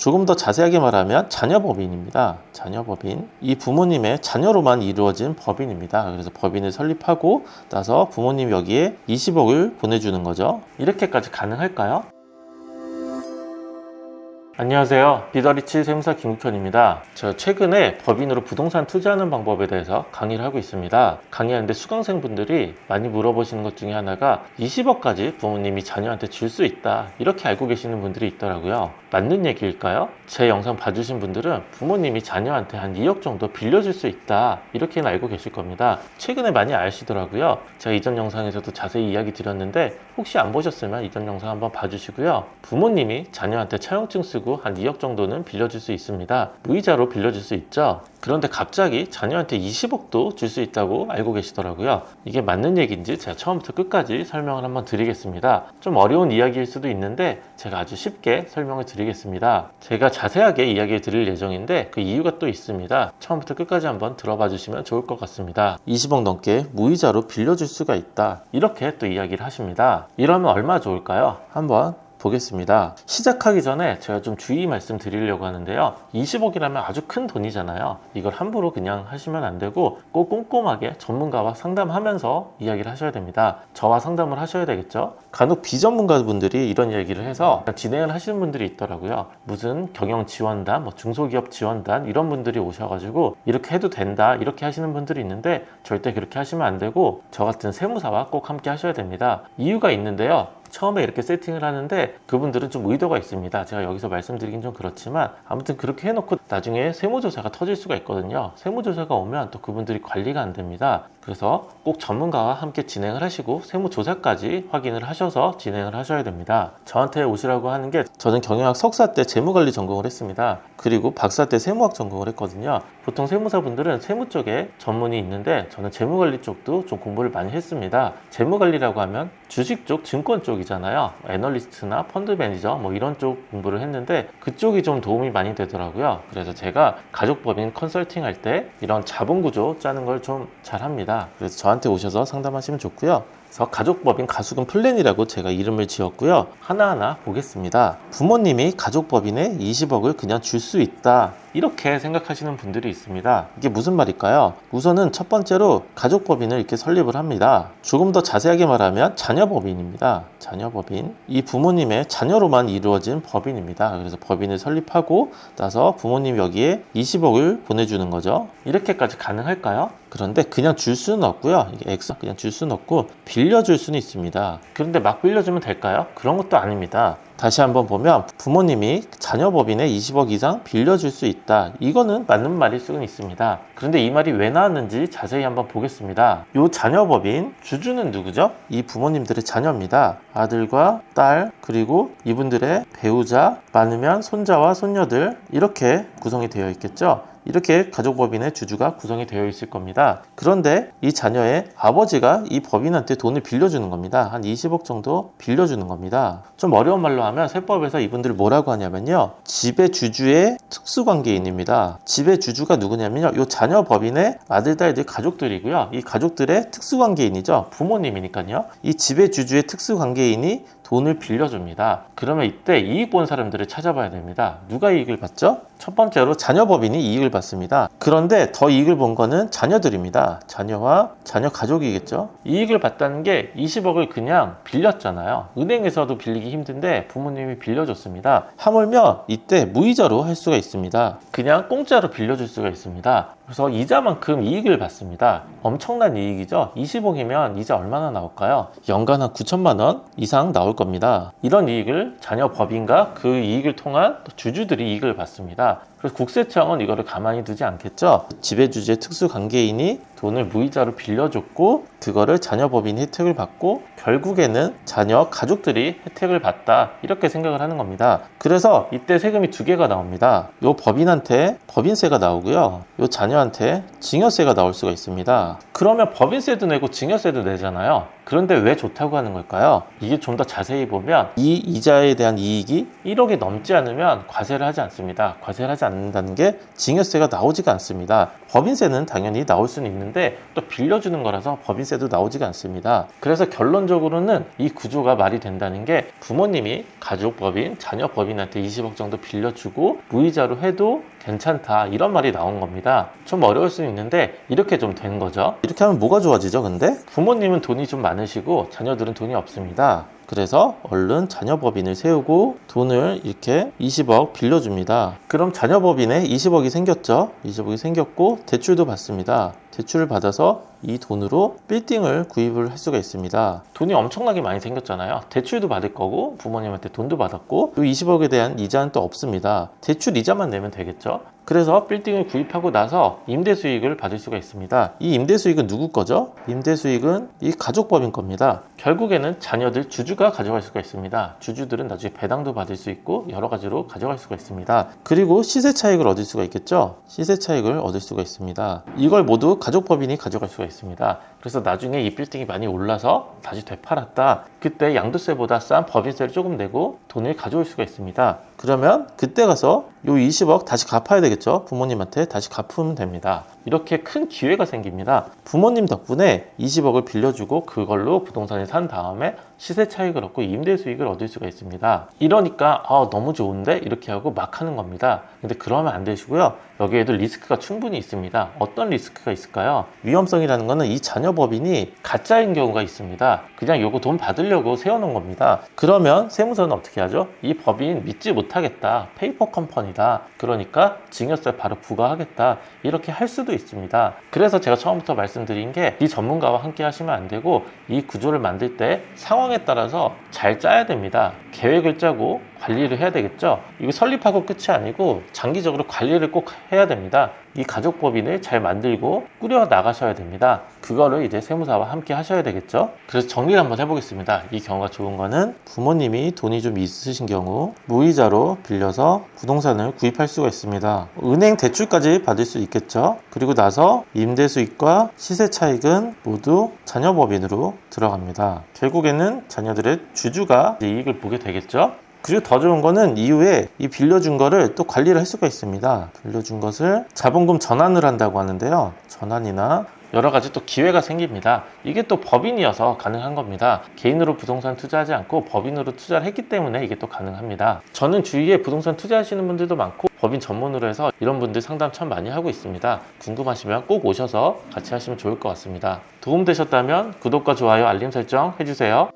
조금 더 자세하게 말하면 자녀법인입니다. 자녀법인. 이 부모님의 자녀로만 이루어진 법인입니다. 그래서 법인을 설립하고 나서 부모님 여기에 20억을 보내주는 거죠. 이렇게까지 가능할까요? 안녕하세요. 비더리치 세무사 김국현입니다. 저 최근에 법인으로 부동산 투자하는 방법에 대해서 강의를 하고 있습니다. 강의하는데 수강생분들이 많이 물어보시는 것 중에 하나가 20억까지 부모님이 자녀한테 줄 수 있다, 이렇게 알고 계시는 분들이 있더라고요. 맞는 얘기일까요? 제 영상 봐주신 분들은 부모님이 자녀한테 한 2억 정도 빌려줄 수 있다, 이렇게는 알고 계실 겁니다. 최근에 많이 아시더라고요. 제가 이전 영상에서도 자세히 이야기 드렸는데 혹시 안 보셨으면 이전 영상 한번 봐주시고요. 부모님이 자녀한테 차용증 쓰고 한 2억 정도는 빌려줄 수 있습니다. 무이자로 빌려줄 수 있죠. 그런데 갑자기 자녀한테 20억도 줄 수 있다고 알고 계시더라고요. 이게 맞는 얘기인지 제가 처음부터 끝까지 설명을 한번 드리겠습니다. 좀 어려운 이야기일 수도 있는데 제가 아주 쉽게 설명을 드리겠습니다. 제가 자세하게 이야기를 드릴 예정인데 그 이유가 또 있습니다. 처음부터 끝까지 한번 들어봐 주시면 좋을 것 같습니다. 20억 넘게 무이자로 빌려줄 수가 있다, 이렇게 또 이야기를 하십니다. 이러면 얼마 좋을까요? 한번 보겠습니다. 시작하기 전에 제가 좀 주의 말씀 드리려고 하는데요. 20억이라면 아주 큰 돈이잖아요. 이걸 함부로 그냥 하시면 안 되고 꼭 꼼꼼하게 전문가와 상담하면서 이야기를 하셔야 됩니다. 저와 상담을 하셔야 되겠죠. 간혹 비전문가 분들이 이런 이야기를 해서 진행을 하시는 분들이 있더라고요. 무슨 경영지원단, 중소기업 지원단, 이런 분들이 오셔가지고 이렇게 해도 된다, 이렇게 하시는 분들이 있는데 절대 그렇게 하시면 안 되고 저 같은 세무사와 꼭 함께 하셔야 됩니다. 이유가 있는데요. 처음에 이렇게 세팅을 하는데 그분들은 좀 의도가 있습니다. 제가 여기서 말씀드리긴 좀 그렇지만 아무튼 그렇게 해놓고 나중에 세무조사가 터질 수가 있거든요. 세무조사가 오면 또 그분들이 관리가 안 됩니다. 그래서 꼭 전문가와 함께 진행을 하시고 세무조사까지 확인을 하셔서 진행을 하셔야 됩니다. 저한테 오시라고 하는 게, 저는 경영학 석사 때 재무관리 전공을 했습니다. 그리고 박사 때 세무학 전공을 했거든요. 보통 세무사분들은 세무 쪽에 전문이 있는데 저는 재무관리 쪽도 좀 공부를 많이 했습니다. 재무관리라고 하면 주식 쪽, 증권 쪽이잖아요. 애널리스트나 펀드 매니저 이런 쪽 공부를 했는데 그쪽이 좀 도움이 많이 되더라고요. 그래서 제가 가족법인 컨설팅 할 때 이런 자본구조 짜는 걸 좀 잘합니다. 그래서 저한테 오셔서 상담하시면 좋고요. 그래서 가족법인 가수금 플랜이라고 제가 이름을 지었고요. 하나하나 보겠습니다. 부모님이 가족법인에 20억을 그냥 줄 수 있다, 이렇게 생각하시는 분들이 있습니다. 이게 무슨 말일까요? 우선은 첫 번째로 가족법인을 이렇게 설립을 합니다. 조금 더 자세하게 말하면 자녀법인입니다. 자녀법인. 이 부모님의 자녀로만 이루어진 법인입니다. 그래서 법인을 설립하고 나서 부모님 여기에 20억을 보내주는 거죠. 이렇게까지 가능할까요? 그런데 그냥 줄 수는 없고요. 이게 액수 그냥 줄 수는 없고 빌려줄 수는 있습니다. 그런데 막 빌려주면 될까요? 그런 것도 아닙니다. 다시 한번 보면 부모님이 자녀법인에 20억 이상 빌려줄 수 있다, 이거는 맞는 말일 수는 있습니다. 그런데 이 말이 왜 나왔는지 자세히 한번 보겠습니다. 이 자녀법인 주주는 누구죠? 이 부모님들의 자녀입니다. 아들과 딸, 그리고 이분들의 배우자, 많으면 손자와 손녀들, 이렇게 구성이 되어 있겠죠. 이렇게 가족법인의 주주가 구성이 되어 있을 겁니다. 그런데 이 자녀의 아버지가 이 법인한테 돈을 빌려주는 겁니다. 한 20억 정도 빌려주는 겁니다. 좀 어려운 말로 하면 세법에서 이분들 뭐라고 하냐면요, 지배주주의 특수관계인입니다. 지배주주가 누구냐면요, 이 자녀 법인의 아들, 딸들 가족들이고요. 이 가족들의 특수관계인이죠. 부모님이니까요. 이 지배주주의 특수관계인이 돈을 빌려줍니다. 그러면 이때 이익 본 사람들을 찾아봐야 됩니다. 누가 이익을 받죠? 첫 번째로 자녀법인이 이익을 받습니다. 그런데 더 이익을 본 거는 자녀들입니다. 자녀와 자녀 가족이겠죠. 이익을 봤다는 게 20억을 그냥 빌렸잖아요. 은행에서도 빌리기 힘든데 부모님이 빌려줬습니다. 하물며 이때 무이자로 할 수가 있습니다. 그냥 공짜로 빌려줄 수가 있습니다. 그래서 이자만큼 이익을 받습니다. 엄청난 이익이죠. 20억이면 이자 얼마나 나올까요? 연간 한 9천만 원 이상 나올 겁니다. 이런 이익을 자녀 법인과 그 이익을 통한 주주들이 이익을 받습니다. 그래서 국세청은 이거를 가만히 두지 않겠죠. 지배주주의 특수관계인이 돈을 무이자로 빌려줬고 그거를 자녀 법인 혜택을 받고 결국에는 자녀 가족들이 혜택을 받다, 이렇게 생각을 하는 겁니다. 그래서 이때 세금이 두 개가 나옵니다. 요 법인한테 법인세가 나오고요, 요 자녀한테 증여세가 나올 수가 있습니다. 그러면 법인세도 내고 증여세도 내잖아요. 그런데 왜 좋다고 하는 걸까요? 이게 좀 더 자세히 보면 이 이자에 대한 이익이 1억이 넘지 않으면 과세를 하지 않습니다. 과세를 하지 않는다는 게 증여세가 나오지가 않습니다. 법인세는 당연히 나올 수는 있는데 또 빌려주는 거라서 법인세도 나오지가 않습니다. 그래서 결론적으로는 이 구조가 말이 된다는 게 부모님이 가족법인, 자녀법인한테 20억 정도 빌려주고 무이자로 해도 괜찮다, 이런 말이 나온 겁니다. 좀 어려울 수 있는데 이렇게 좀 된 거죠. 이렇게 하면 뭐가 좋아지죠? 근데 부모님은 돈이 좀 많으시고 자녀들은 돈이 없습니다. 그래서 얼른 자녀법인을 세우고 돈을 이렇게 20억 빌려줍니다. 그럼 자녀법인에 20억이 생겼죠. 20억이 생겼고 대출도 받습니다. 대출을 받아서 이 돈으로 빌딩을 구입을 할 수가 있습니다. 돈이 엄청나게 많이 생겼잖아요. 대출도 받을 거고 부모님한테 돈도 받았고 이 20억에 대한 이자는 또 없습니다. 대출 이자만 내면 되겠죠. 그래서 빌딩을 구입하고 나서 임대 수익을 받을 수가 있습니다. 이 임대 수익은 누구 거죠? 임대 수익은 이 가족법인 겁니다. 결국에는 자녀들 주주가 가져갈 수가 있습니다. 주주들은 나중에 배당도 받을 수 있고 여러 가지로 가져갈 수가 있습니다. 그리고 시세 차익을 얻을 수가 있겠죠? 시세 차익을 얻을 수가 있습니다. 이걸 모두 가족법인이 가져갈 수가 있습니다. 그래서 나중에 이 빌딩이 많이 올라서 다시 되팔았다. 그때 양도세보다 싼 법인세를 조금 내고 돈을 가져올 수가 있습니다. 그러면 그때 가서 요 20억 다시 갚아야 되겠죠. 부모님한테 다시 갚으면 됩니다. 이렇게 큰 기회가 생깁니다. 부모님 덕분에 20억을 빌려주고 그걸로 부동산을 산 다음에 시세 차익을 얻고 임대 수익을 얻을 수가 있습니다. 이러니까 너무 좋은데 이렇게 하고 막 하는 겁니다. 근데 그러면 안 되시고요. 여기에도 리스크가 충분히 있습니다. 어떤 리스크가 있을까요? 위험성이라는 거는 이 자녀법인이 가짜인 경우가 있습니다. 그냥 요거 돈 받으려고 세워놓은 겁니다. 그러면 세무서는 어떻게 하죠? 이 법인 믿지 못하겠다. 페이퍼 컴퍼니다. 그러니까 증여세 바로 부과하겠다. 이렇게 할 수도 있습니다. 그래서 제가 처음부터 말씀드린 게 이 전문가와 함께 하시면 안 되고 이 구조를 만들 때 상황에 따라서 잘 짜야 됩니다. 계획을 짜고 관리를 해야 되겠죠. 이거 설립하고 끝이 아니고 장기적으로 관리를 꼭 해야 됩니다. 이 가족법인을 잘 만들고 꾸려 나가셔야 됩니다. 그거를 이제 세무사와 함께 하셔야 되겠죠. 그래서 정리를 한번 해보겠습니다. 이 경우가 좋은 거는 부모님이 돈이 좀 있으신 경우 무이자로 빌려서 부동산을 구입할 수가 있습니다. 은행 대출까지 받을 수 있겠죠. 그리고 나서 임대 수익과 시세 차익은 모두 자녀법인으로 들어갑니다. 결국에는 자녀들의 주주가 이익을 보게 되겠죠. 그리고 더 좋은 거는 이후에 이 빌려준 거를 또 관리를 할 수가 있습니다. 빌려준 것을 자본금 전환을 한다고 하는데요. 전환이나 여러 가지 또 기회가 생깁니다. 이게 또 법인이어서 가능한 겁니다. 개인으로 부동산 투자하지 않고 법인으로 투자를 했기 때문에 이게 또 가능합니다. 저는 주위에 부동산 투자하시는 분들도 많고 법인 전문으로 해서 이런 분들 상담 참 많이 하고 있습니다. 궁금하시면 꼭 오셔서 같이 하시면 좋을 것 같습니다. 도움되셨다면 구독과 좋아요, 알림 설정 해주세요.